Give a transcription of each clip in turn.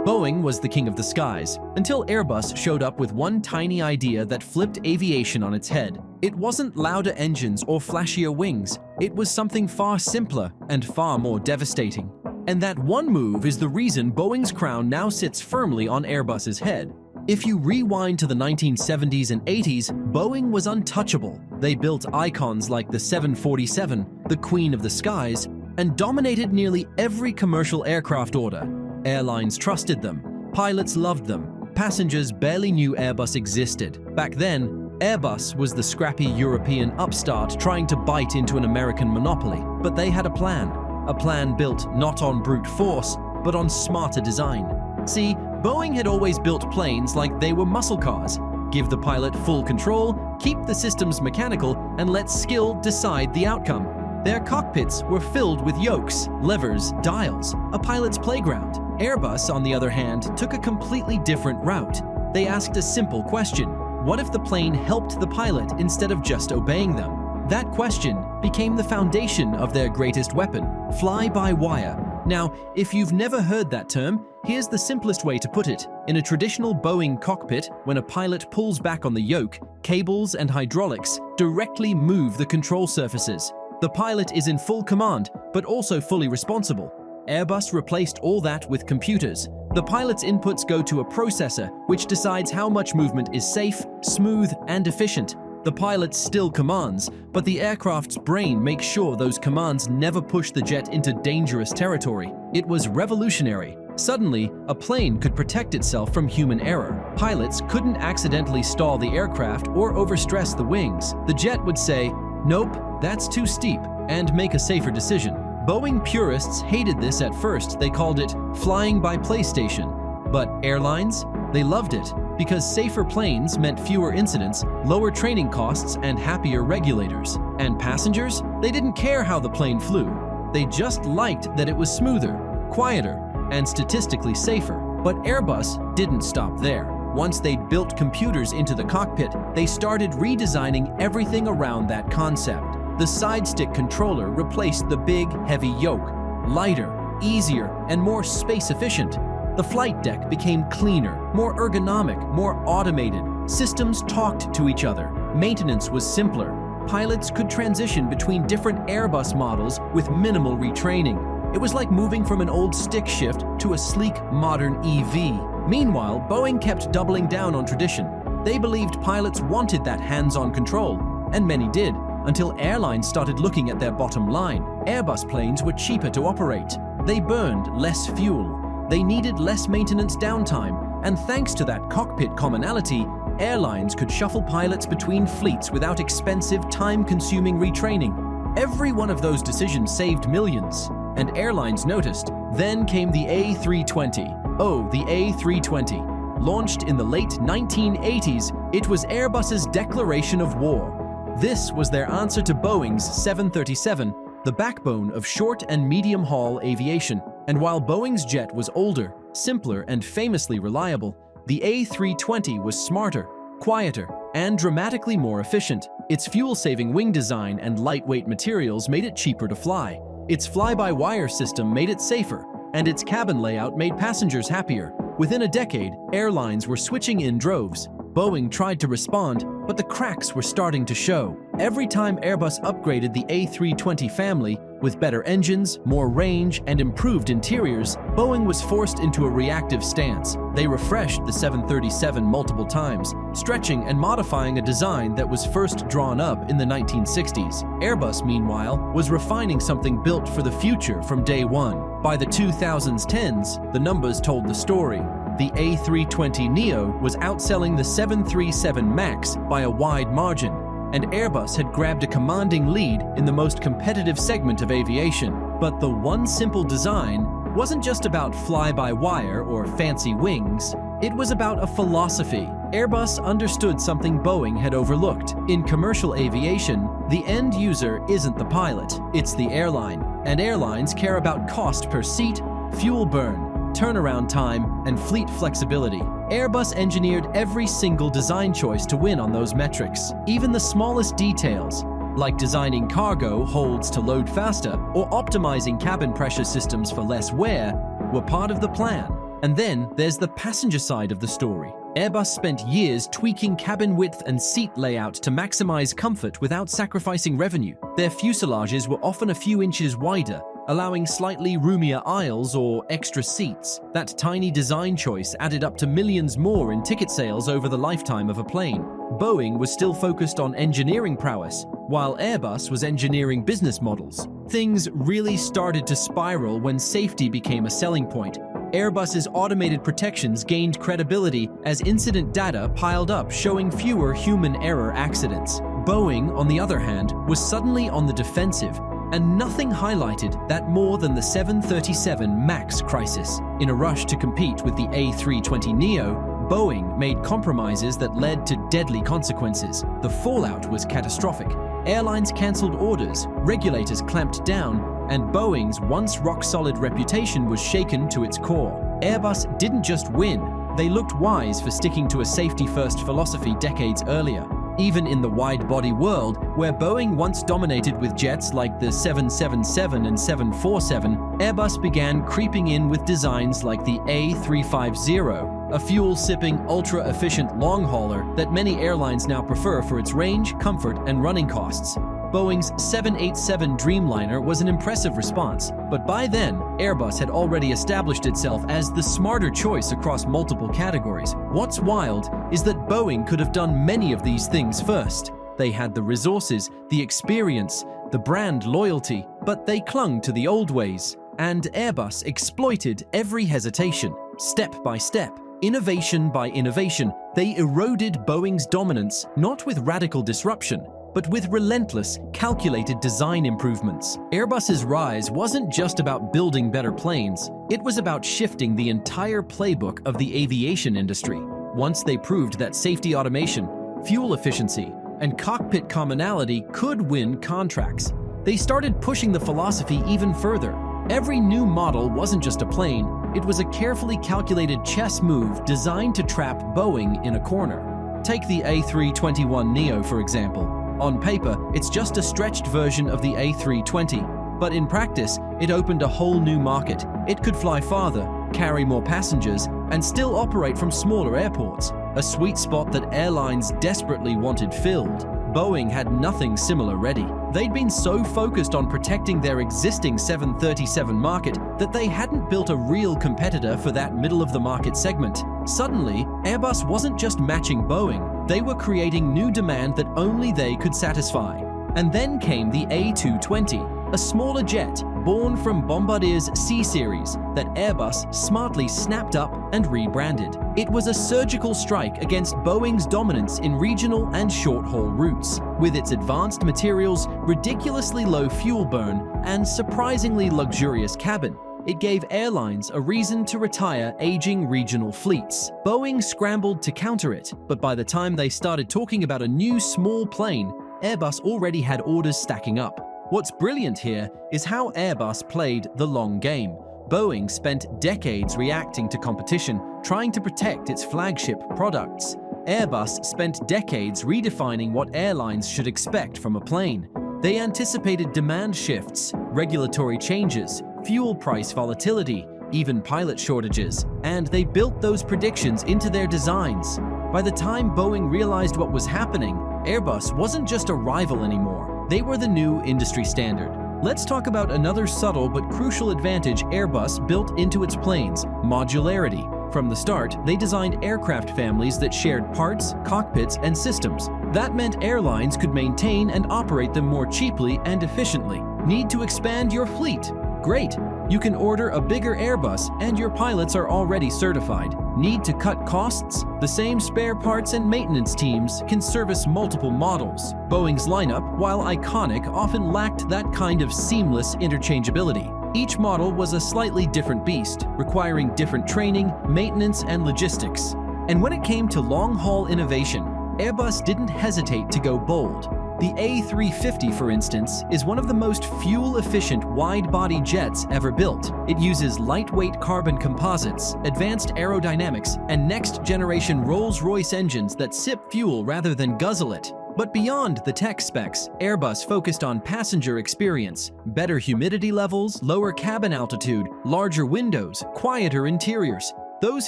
Boeing was the king of the skies, until Airbus showed up with one tiny idea that flipped aviation on its head. It wasn't louder engines or flashier wings. It was something far simpler and far more devastating. And that one move is the reason Boeing's crown now sits firmly on Airbus's head. If you rewind to the 1970s and 80s, Boeing was untouchable. They built icons like the 747, the Queen of the Skies, and dominated nearly every commercial aircraft order. Airlines trusted them, pilots loved them, passengers barely knew Airbus existed. Back then, Airbus was the scrappy European upstart trying to bite into an American monopoly. But they had a plan built not on brute force, but on smarter design. See, Boeing had always built planes like they were muscle cars. Give the pilot full control, keep the systems mechanical, and let skill decide the outcome. Their cockpits were filled with yokes, levers, dials, a pilot's playground. Airbus, on the other hand, took a completely different route. They asked a simple question: what if the plane helped the pilot instead of just obeying them? That question became the foundation of their greatest weapon, fly-by-wire. Now, if you've never heard that term, here's the simplest way to put it. In a traditional Boeing cockpit, when a pilot pulls back on the yoke, cables and hydraulics directly move the control surfaces. The pilot is in full command, but also fully responsible. Airbus replaced all that with computers. The pilot's inputs go to a processor, which decides how much movement is safe, smooth, and efficient. The pilot still commands, but the aircraft's brain makes sure those commands never push the jet into dangerous territory. It was revolutionary. Suddenly, a plane could protect itself from human error. Pilots couldn't accidentally stall the aircraft or overstress the wings. The jet would say, "Nope, that's too steep," and make a safer decision. Boeing purists hated this at first. They called it flying by PlayStation. But airlines? They loved it, because safer planes meant fewer incidents, lower training costs, and happier regulators. And passengers? They didn't care how the plane flew. They just liked that it was smoother, quieter, and statistically safer. But Airbus didn't stop there. Once they'd built computers into the cockpit, they started redesigning everything around that concept. The side-stick controller replaced the big, heavy yoke, lighter, easier, and more space-efficient. The flight deck became cleaner, more ergonomic, more automated. Systems talked to each other. Maintenance was simpler. Pilots could transition between different Airbus models with minimal retraining. It was like moving from an old stick shift to a sleek, modern EV. Meanwhile, Boeing kept doubling down on tradition. They believed pilots wanted that hands-on control, and many did, until airlines started looking at their bottom line. Airbus planes were cheaper to operate. They burned less fuel. They needed less maintenance downtime, and thanks to that cockpit commonality, airlines could shuffle pilots between fleets without expensive, time-consuming retraining. Every one of those decisions saved millions, and airlines noticed. Then came the A320. Oh, the A320. Launched in the late 1980s, it was Airbus's declaration of war. This was their answer to Boeing's 737, the backbone of short and medium-haul aviation. And while Boeing's jet was older, simpler, and famously reliable, the A320 was smarter, quieter, and dramatically more efficient. Its fuel-saving wing design and lightweight materials made it cheaper to fly. Its fly-by-wire system made it safer, and its cabin layout made passengers happier. Within a decade, airlines were switching in droves. Boeing tried to respond, but the cracks were starting to show. Every time Airbus upgraded the A320 family, with better engines, more range, and improved interiors, Boeing was forced into a reactive stance. They refreshed the 737 multiple times, stretching and modifying a design that was first drawn up in the 1960s. Airbus, meanwhile, was refining something built for the future from day one. By the 2010s, the numbers told the story. The A320neo was outselling the 737 MAX by a wide margin, and Airbus had grabbed a commanding lead in the most competitive segment of aviation. But the one simple design wasn't just about fly-by-wire or fancy wings. It was about a philosophy. Airbus understood something Boeing had overlooked. In commercial aviation, the end user isn't the pilot, it's the airline. And airlines care about cost per seat, fuel burn, turnaround time, and fleet flexibility. Airbus engineered every single design choice to win on those metrics. Even the smallest details, like designing cargo holds to load faster or optimizing cabin pressure systems for less wear, were part of the plan. And then there's the passenger side of the story. Airbus spent years tweaking cabin width and seat layout to maximize comfort without sacrificing revenue. Their fuselages were often a few inches wider, allowing slightly roomier aisles or extra seats. That tiny design choice added up to millions more in ticket sales over the lifetime of a plane. Boeing was still focused on engineering prowess, while Airbus was engineering business models. Things really started to spiral when safety became a selling point. Airbus's automated protections gained credibility as incident data piled up, showing fewer human error accidents. Boeing, on the other hand, was suddenly on the defensive, and nothing highlighted that more than the 737 MAX crisis. In a rush to compete with the A320neo, Boeing made compromises that led to deadly consequences. The fallout was catastrophic. Airlines canceled orders, regulators clamped down, and Boeing's once rock-solid reputation was shaken to its core. Airbus didn't just win, they looked wise for sticking to a safety-first philosophy decades earlier. Even in the wide-body world, where Boeing once dominated with jets like the 777 and 747, Airbus began creeping in with designs like the A350, a fuel-sipping, ultra-efficient long hauler that many airlines now prefer for its range, comfort, and running costs. Boeing's 787 Dreamliner was an impressive response, but by then, Airbus had already established itself as the smarter choice across multiple categories. What's wild is that Boeing could have done many of these things first. They had the resources, the experience, the brand loyalty, but they clung to the old ways, and Airbus exploited every hesitation, step by step. Innovation by innovation, they eroded Boeing's dominance not with radical disruption, but with relentless, calculated design improvements. Airbus's rise wasn't just about building better planes, it was about shifting the entire playbook of the aviation industry. Once they proved that safety automation, fuel efficiency, and cockpit commonality could win contracts, they started pushing the philosophy even further. Every new model wasn't just a plane, it was a carefully calculated chess move designed to trap Boeing in a corner. Take the A321neo, for example. On paper, it's just a stretched version of the A320, but in practice, it opened a whole new market. It could fly farther, carry more passengers, and still operate from smaller airports, a sweet spot that airlines desperately wanted filled. Boeing had nothing similar ready. They'd been so focused on protecting their existing 737 market that they hadn't built a real competitor for that middle-of-the-market segment. Suddenly, Airbus wasn't just matching Boeing, they were creating new demand that only they could satisfy. And then came the A220, a smaller jet born from Bombardier's C-Series that Airbus smartly snapped up and rebranded. It was a surgical strike against Boeing's dominance in regional and short-haul routes. With its advanced materials, ridiculously low fuel burn, and surprisingly luxurious cabin, it gave airlines a reason to retire aging regional fleets. Boeing scrambled to counter it, but by the time they started talking about a new small plane, Airbus already had orders stacking up. What's brilliant here is how Airbus played the long game. Boeing spent decades reacting to competition, trying to protect its flagship products. Airbus spent decades redefining what airlines should expect from a plane. They anticipated demand shifts, regulatory changes, fuel price volatility, even pilot shortages, and they built those predictions into their designs. By the time Boeing realized what was happening, Airbus wasn't just a rival anymore. They were the new industry standard. Let's talk about another subtle but crucial advantage Airbus built into its planes: modularity. From the start, they designed aircraft families that shared parts, cockpits, and systems. That meant airlines could maintain and operate them more cheaply and efficiently. Need to expand your fleet? Great! You can order a bigger Airbus and your pilots are already certified. Need to cut costs? The same spare parts and maintenance teams can service multiple models. Boeing's lineup, while iconic, often lacked that kind of seamless interchangeability. Each model was a slightly different beast, requiring different training, maintenance, and logistics. And when it came to long-haul innovation, Airbus didn't hesitate to go bold. The A350, for instance, is one of the most fuel-efficient wide-body jets ever built. It uses lightweight carbon composites, advanced aerodynamics, and next-generation Rolls-Royce engines that sip fuel rather than guzzle it. But beyond the tech specs, Airbus focused on passenger experience: better humidity levels, lower cabin altitude, larger windows, quieter interiors. Those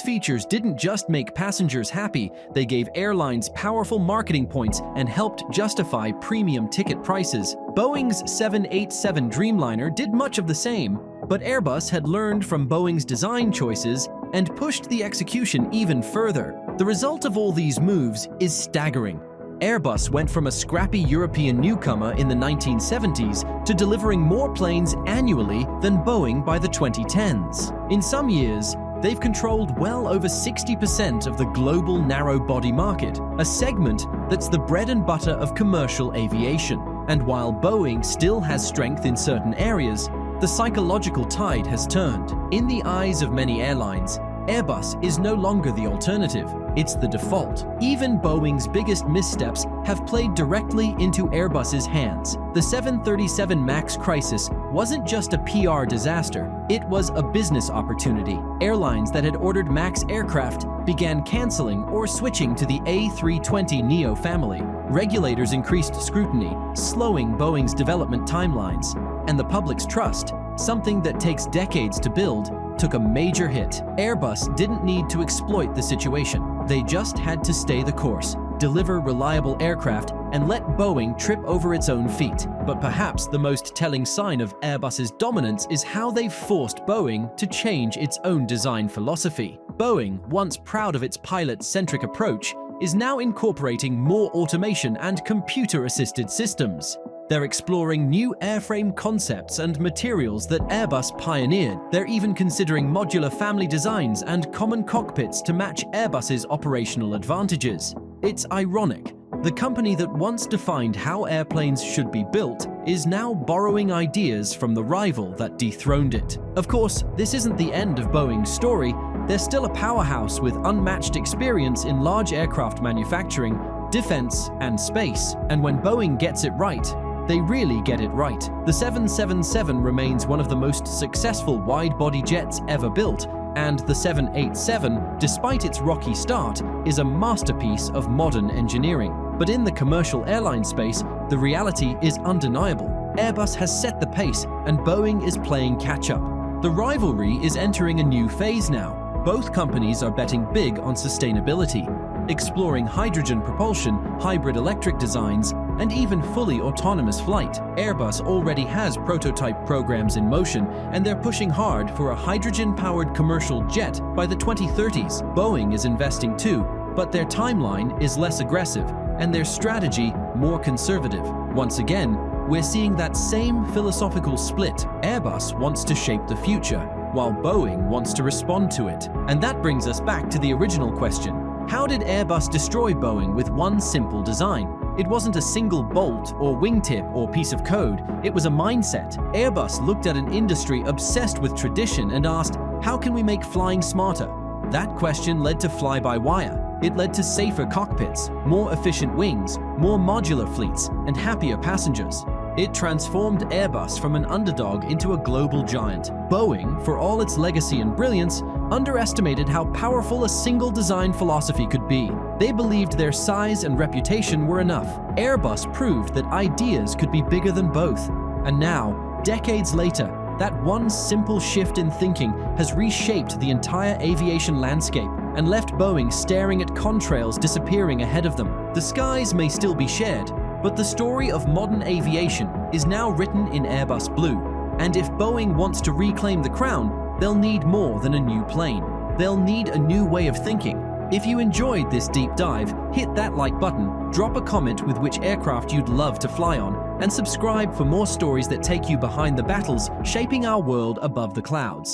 features didn't just make passengers happy, they gave airlines powerful marketing points and helped justify premium ticket prices. Boeing's 787 Dreamliner did much of the same, but Airbus had learned from Boeing's design choices and pushed the execution even further. The result of all these moves is staggering. Airbus went from a scrappy European newcomer in the 1970s to delivering more planes annually than Boeing by the 2010s. In some years, they've controlled well over 60% of the global narrow-body market, a segment that's the bread and butter of commercial aviation. And while Boeing still has strength in certain areas, the psychological tide has turned. In the eyes of many airlines, Airbus is no longer the alternative. It's the default. Even Boeing's biggest missteps have played directly into Airbus's hands. The 737 MAX crisis wasn't just a PR disaster, it was a business opportunity. Airlines that had ordered MAX aircraft began canceling or switching to the A320neo family. Regulators increased scrutiny, slowing Boeing's development timelines. And the public's trust, something that takes decades to build, took a major hit. Airbus didn't need to exploit the situation. They just had to stay the course, deliver reliable aircraft, and let Boeing trip over its own feet. But perhaps the most telling sign of Airbus's dominance is how they've forced Boeing to change its own design philosophy. Boeing, once proud of its pilot-centric approach, is now incorporating more automation and computer-assisted systems. They're exploring new airframe concepts and materials that Airbus pioneered. They're even considering modular family designs and common cockpits to match Airbus's operational advantages. It's ironic. The company that once defined how airplanes should be built is now borrowing ideas from the rival that dethroned it. Of course, this isn't the end of Boeing's story. They're still a powerhouse with unmatched experience in large aircraft manufacturing, defense, and space. And when Boeing gets it right, they really get it right. The 777 remains one of the most successful wide-body jets ever built, and the 787, despite its rocky start, is a masterpiece of modern engineering. But in the commercial airline space, the reality is undeniable. Airbus has set the pace, and Boeing is playing catch-up. The rivalry is entering a new phase now. Both companies are betting big on sustainability, exploring hydrogen propulsion, hybrid electric designs, and even fully autonomous flight. Airbus already has prototype programs in motion, and they're pushing hard for a hydrogen-powered commercial jet by the 2030s. Boeing is investing too, but their timeline is less aggressive, and their strategy more conservative. Once again, we're seeing that same philosophical split. Airbus wants to shape the future, while Boeing wants to respond to it. And that brings us back to the original question. How did Airbus destroy Boeing with one simple design? It wasn't a single bolt or wingtip or piece of code, it was a mindset. Airbus looked at an industry obsessed with tradition and asked, how can we make flying smarter? That question led to fly-by-wire. It led to safer cockpits, more efficient wings, more modular fleets, and happier passengers. It transformed Airbus from an underdog into a global giant. Boeing, for all its legacy and brilliance, underestimated how powerful a single design philosophy could be. They believed their size and reputation were enough. Airbus proved that ideas could be bigger than both. And now, decades later, that one simple shift in thinking has reshaped the entire aviation landscape and left Boeing staring at contrails disappearing ahead of them. The skies may still be shared, but the story of modern aviation is now written in Airbus blue. And if Boeing wants to reclaim the crown, they'll need more than a new plane. They'll need a new way of thinking. If you enjoyed this deep dive, hit that like button, drop a comment with which aircraft you'd love to fly on, and subscribe for more stories that take you behind the battles shaping our world above the clouds.